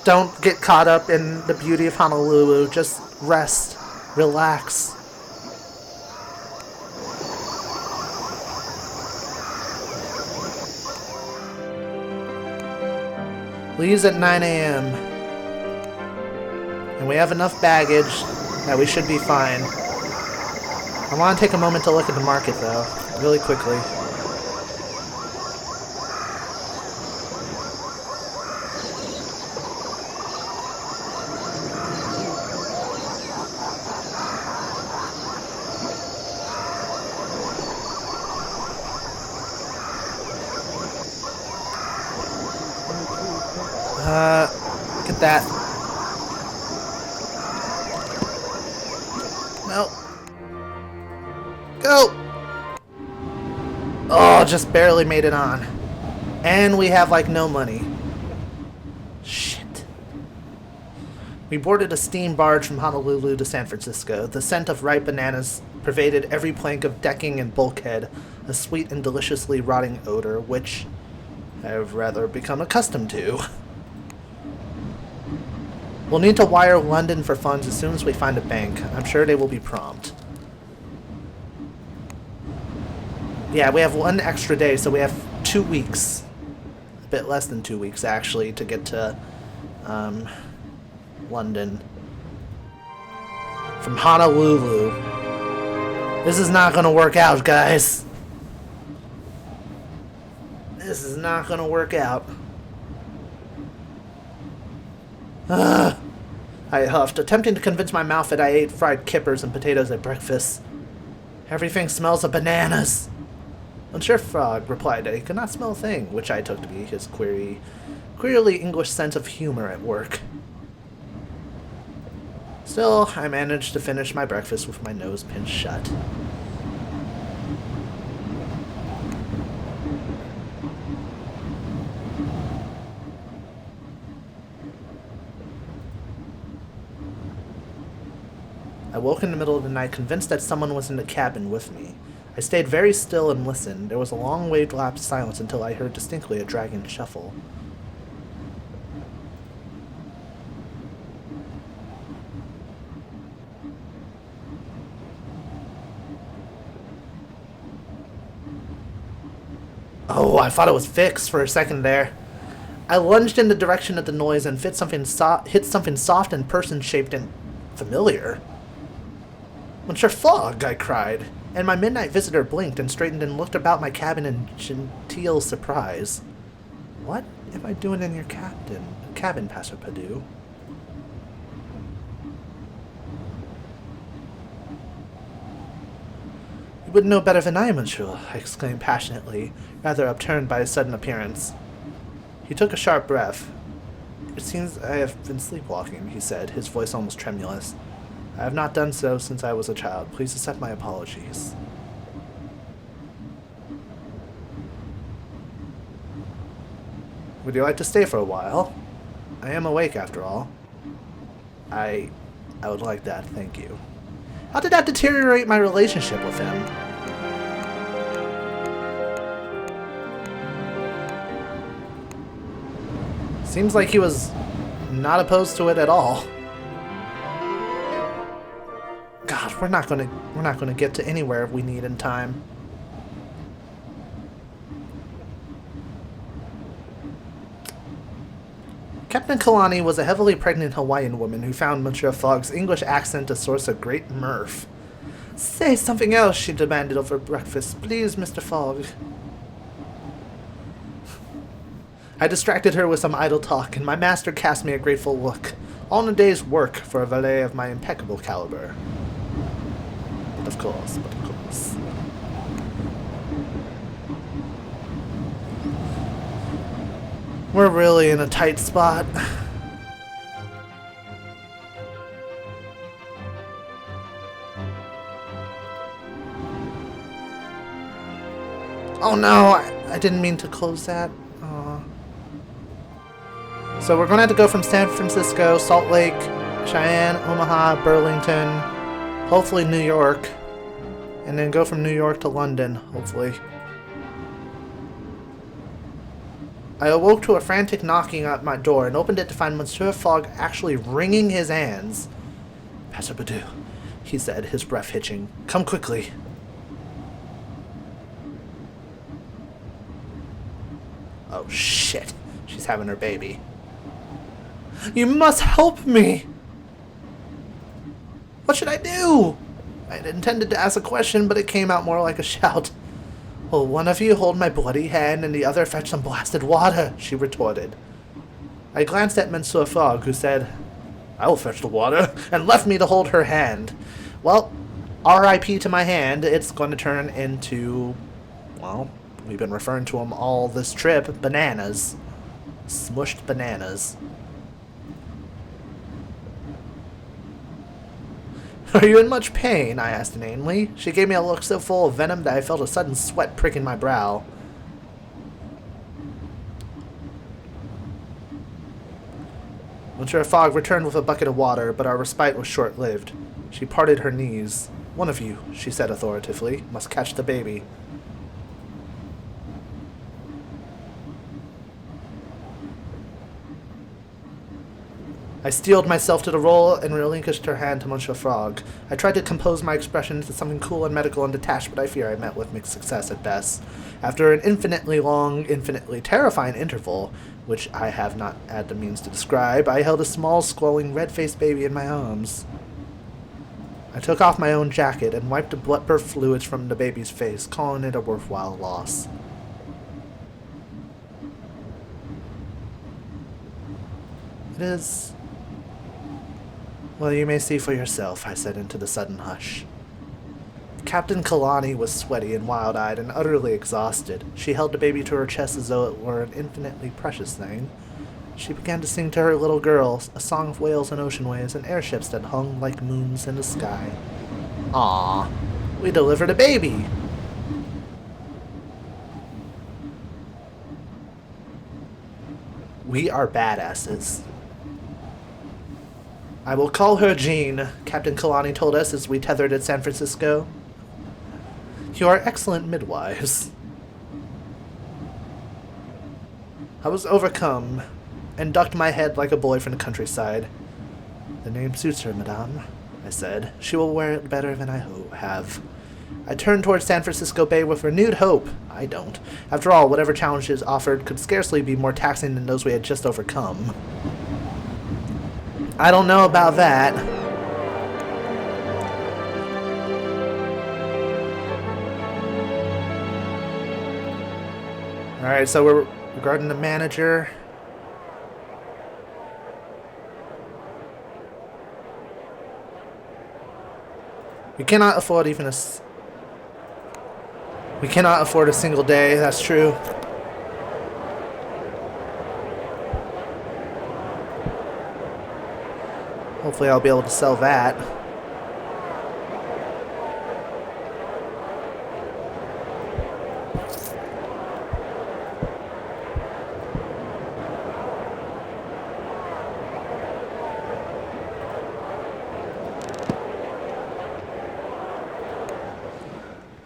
Don't get caught up in the beauty of Honolulu. Just rest. Relax. Leaves at 9 a.m. And we have enough baggage that we should be fine. I want to take a moment to look at the market, though, really quickly. Look at that. No. Go! Oh, just barely made it on. And we have, like, no money. Shit. We boarded a steam barge from Honolulu to San Francisco. The scent of ripe bananas pervaded every plank of decking and bulkhead, a sweet and deliciously rotting odor, which I've rather become accustomed to. We'll need to wire London for funds as soon as we find a bank. I'm sure they will be prompt. Yeah, we have one extra day, so we have 2 weeks. A bit less than 2 weeks, actually, to get to London. From Honolulu. This is not going to work out, guys. This is not going to work out. I huffed, attempting to convince my mouth that I ate fried kippers and potatoes at breakfast. Everything smells of bananas. Monsieur Frog replied that he could not smell a thing, which I took to be his queerly English sense of humor at work. Still, I managed to finish my breakfast with my nose pinched shut. I woke in the middle of the night, convinced that someone was in the cabin with me. I stayed very still and listened. There was a long wave-lapsed silence until I heard distinctly a dragon shuffle. Oh, I thought it was fixed for a second there. I lunged in the direction of the noise and hit something soft and person-shaped and familiar. Monsieur Fogg, I cried, and my midnight visitor blinked and straightened and looked about my cabin in genteel surprise. What am I doing in your cabin, Pastor Padu? You wouldn't know better than I, monsieur, I exclaimed passionately, rather upturned by his sudden appearance. He took a sharp breath. It seems I have been sleepwalking, he said, his voice almost tremulous. I have not done so since I was a child. Please accept my apologies. Would you like to stay for a while? I am awake after all. I would like that, thank you. How did that deteriorate my relationship with him? Seems like he was not opposed to it at all. God, we're not gonna get to anywhere we need in time. Captain Kalani was a heavily pregnant Hawaiian woman who found Monsieur Fogg's English accent a source of great mirth. Say something else, she demanded over breakfast. Please, Mr. Fogg. I distracted her with some idle talk, and my master cast me a grateful look. All in a day's work for a valet of my impeccable caliber. But of course. We're really in a tight spot. Oh no, I didn't mean to close that. So we're gonna have to go from San Francisco, Salt Lake, Cheyenne, Omaha, Burlington, hopefully New York, and then go from New York to London, hopefully. I awoke to a frantic knocking at my door and opened it to find Monsieur Fogg actually wringing his hands. "Passer Badou," he said, his breath hitching. "Come quickly." Oh shit, she's having her baby. "You must help me!" What should I do? I had intended to ask a question, but it came out more like a shout. "Will one of you hold my bloody hand and the other fetch some blasted water?" she retorted. I glanced at Monsieur Fogg, who said, "I will fetch the water," and left me to hold her hand. Well, R.I.P. to my hand, it's going to turn into, well, we've been referring to them all this trip, bananas. Smushed bananas. "Are you in much pain?" I asked inanely. She gave me a look so full of venom that I felt a sudden sweat pricking my brow. Monsieur Fogg returned with a bucket of water, but our respite was short-lived. She parted her knees. "One of you," she said authoritatively, "must catch the baby." I steeled myself to the role and relinquished her hand to Monsieur Fogg. I tried to compose my expression into something cool and medical and detached, but I fear I met with mixed success at best. After an infinitely long, infinitely terrifying interval, which I have not had the means to describe, I held a small, squalling, red-faced baby in my arms. I took off my own jacket and wiped the blood-burst fluids from the baby's face, calling it a worthwhile loss. It is... Well, you may see for yourself, I said into the sudden hush. Captain Kalani was sweaty and wild-eyed and utterly exhausted. She held the baby to her chest as though it were an infinitely precious thing. She began to sing to her little girl a song of whales and ocean waves and airships that hung like moons in the sky. "Aww, we delivered a baby!" We are badasses. "I will call her Jean," Captain Kalani told us as we tethered at San Francisco. "You are excellent midwives." I was overcome and ducked my head like a boy from the countryside. "The name suits her, madame," I said. "She will wear it better than I have." I turned toward San Francisco Bay with renewed hope. I don't. After all, whatever challenges offered could scarcely be more taxing than those we had just overcome. I don't know about that. Alright, so we're regarding the manager. We cannot afford even a... We cannot afford a single day, that's true. Hopefully I'll be able to sell that.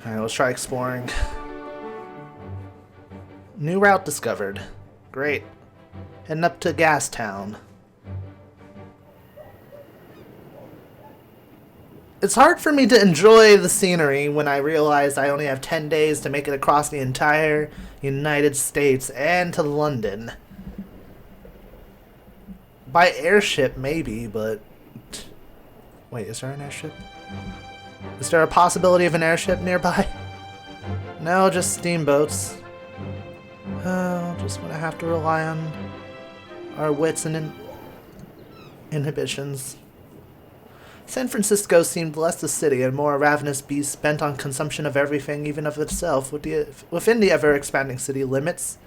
Alright, let's try exploring. New route discovered. Great. Heading up to Gastown. It's hard for me to enjoy the scenery when I realize I only have 10 days to make it across the entire United States and to London. By airship, maybe, but... Wait, is there an airship? Is there a possibility of an airship nearby? No, just steamboats. Oh, just gonna have to rely on our wits and inhibitions. San Francisco seemed less a city and more a ravenous beast bent on consumption of everything, even of itself, within the ever-expanding city limits.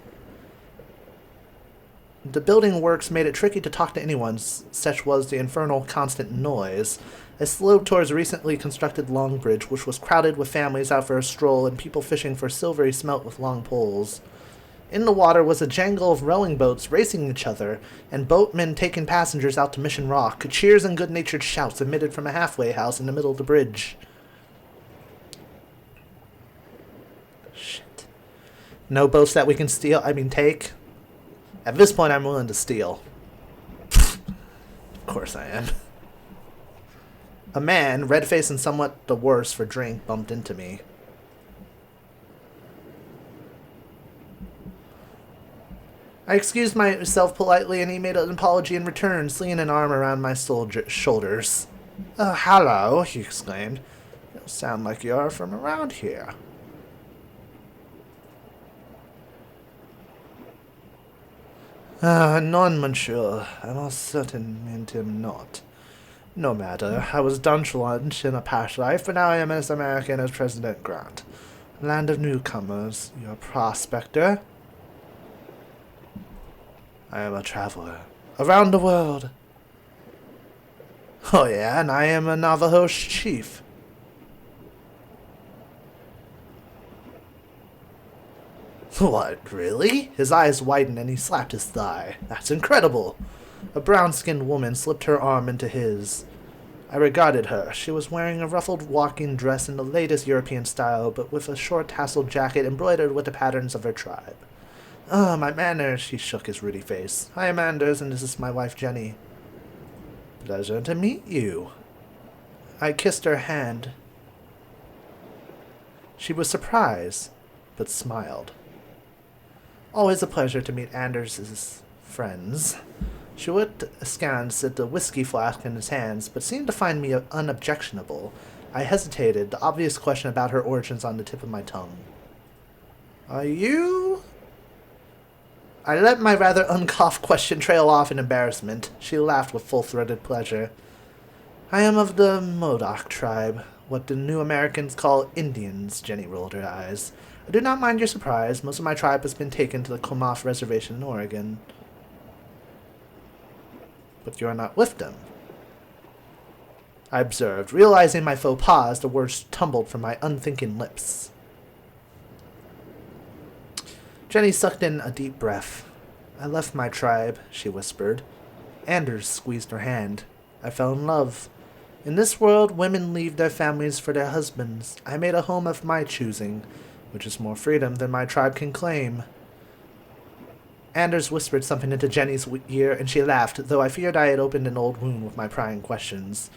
The building works made it tricky to talk to anyone, such was the infernal constant noise. I slowed towards a recently constructed Long Bridge, which was crowded with families out for a stroll and people fishing for silvery smelt with long poles. In the water was a jangle of rowing boats racing each other, and boatmen taking passengers out to Mission Rock. Cheers and good-natured shouts emitted from a halfway house in the middle of the bridge. Shit. No boats that we can steal, take? At this point, I'm willing to steal. Of course I am. A man, red-faced and somewhat the worse for drink, bumped into me. I excused myself politely, and he made an apology in return, slinging an arm around my shoulders. Hello, he exclaimed. You sound like you're from around here. Non, monsieur. I most certainly am not. No matter. I was Dutch once in a past life, but now I am as American as President Grant. Land of newcomers. You're a prospector? I am a traveler. Around the world. Oh yeah, and I am a Navajo chief. What, really? His eyes widened and he slapped his thigh. That's incredible. A brown-skinned woman slipped her arm into his. I regarded her. She was wearing a ruffled walking dress in the latest European style, but with a short tasseled jacket embroidered with the patterns of her tribe. My manners, he shook his ruddy face. I am Anders, and this is my wife, Jenny. Pleasure to meet you. I kissed her hand. She was surprised, but smiled. Always a pleasure to meet Anders's friends. She looked askance at the whiskey flask in his hands, but seemed to find me unobjectionable. I hesitated, the obvious question about her origins on the tip of my tongue. Are you... I let my rather uncoughed question trail off in embarrassment. She laughed with full-throated pleasure. I am of the Modoc tribe, what the new Americans call Indians, Jenny rolled her eyes. I do not mind your surprise. Most of my tribe has been taken to the Klamath Reservation in Oregon. But you are not with them. I observed. Realizing my faux pas, the words tumbled from my unthinking lips. Jenny sucked in a deep breath. I left my tribe, she whispered. Anders squeezed her hand. I fell in love. In this world, women leave their families for their husbands. I made a home of my choosing, which is more freedom than my tribe can claim. Anders whispered something into Jenny's ear, and she laughed, though I feared I had opened an old wound with my prying questions.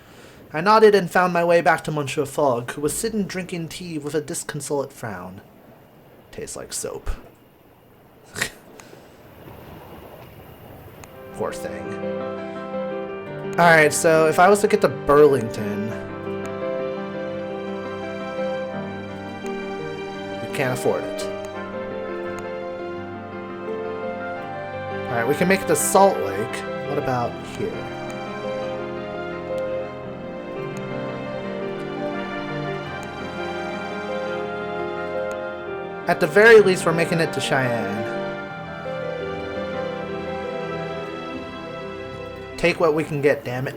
I nodded and found my way back to Monsieur Fogg, who was sitting drinking tea with a disconsolate frown. Tastes like soap. Poor thing. Alright, so if I was to get to Burlington... we can't afford it. Alright, we can make it to Salt Lake. What about here? At the very least, we're making it to Cheyenne. Take what we can get, damn it.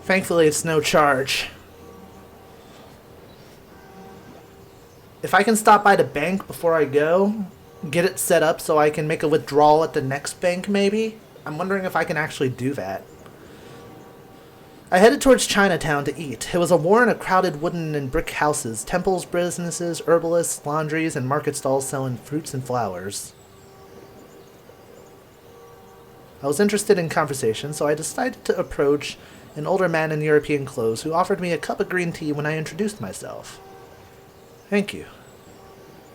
Thankfully, it's no charge. If I can stop by the bank before I go, get it set up so I can make a withdrawal at the next bank, maybe? I'm wondering if I can actually do that. I headed towards Chinatown to eat. It was a warren of crowded wooden and brick houses, temples, businesses, herbalists, laundries, and market stalls selling fruits and flowers. I was interested in conversation, so I decided to approach an older man in European clothes who offered me a cup of green tea when I introduced myself. Thank you.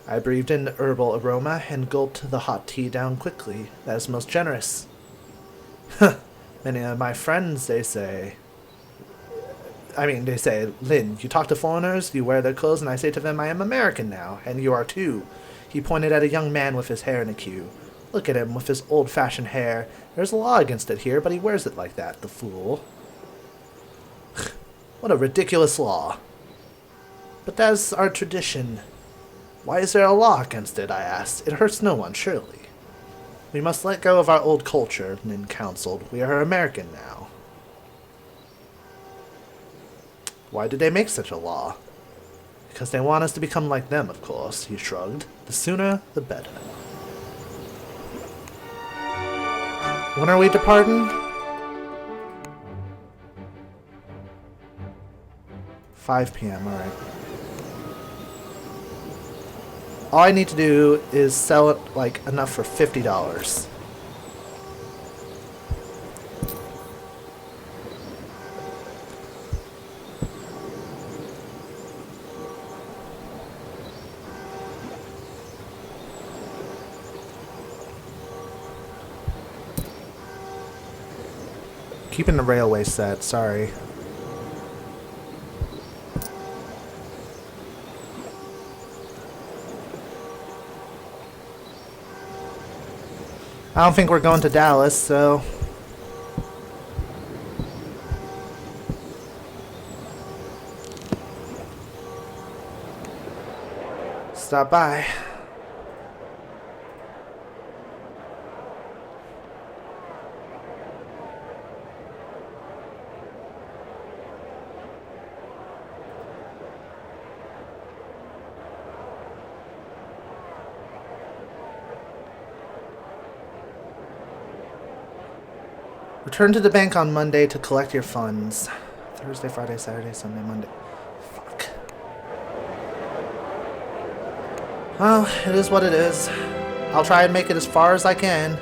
I breathed in the herbal aroma and gulped the hot tea down quickly. That is most generous. Many of my friends, they say, Lynn, you talk to foreigners, you wear their clothes, and I say to them, I am American now, and you are too. He pointed at a young man with his hair in a queue. Look at him with his old-fashioned hair. There's a law against it here, but he wears it like that, the fool. What a ridiculous law. But that's our tradition. Why is there a law against it, I asked. It hurts no one, surely. We must let go of our old culture, Lynn counseled. We are American now. Why did they make such a law? Because they want us to become like them, of course, he shrugged. The sooner, the better. When are we departing? 5 p.m. Alright. All I need to do is sell it, like, enough for $50. Keeping the railway set, sorry. I don't think we're going to Dallas, so... Stop by. Return to the bank on Monday to collect your funds. Thursday, Friday, Saturday, Sunday, Monday. Fuck. Well, it is what it is. I'll try and make it as far as I can.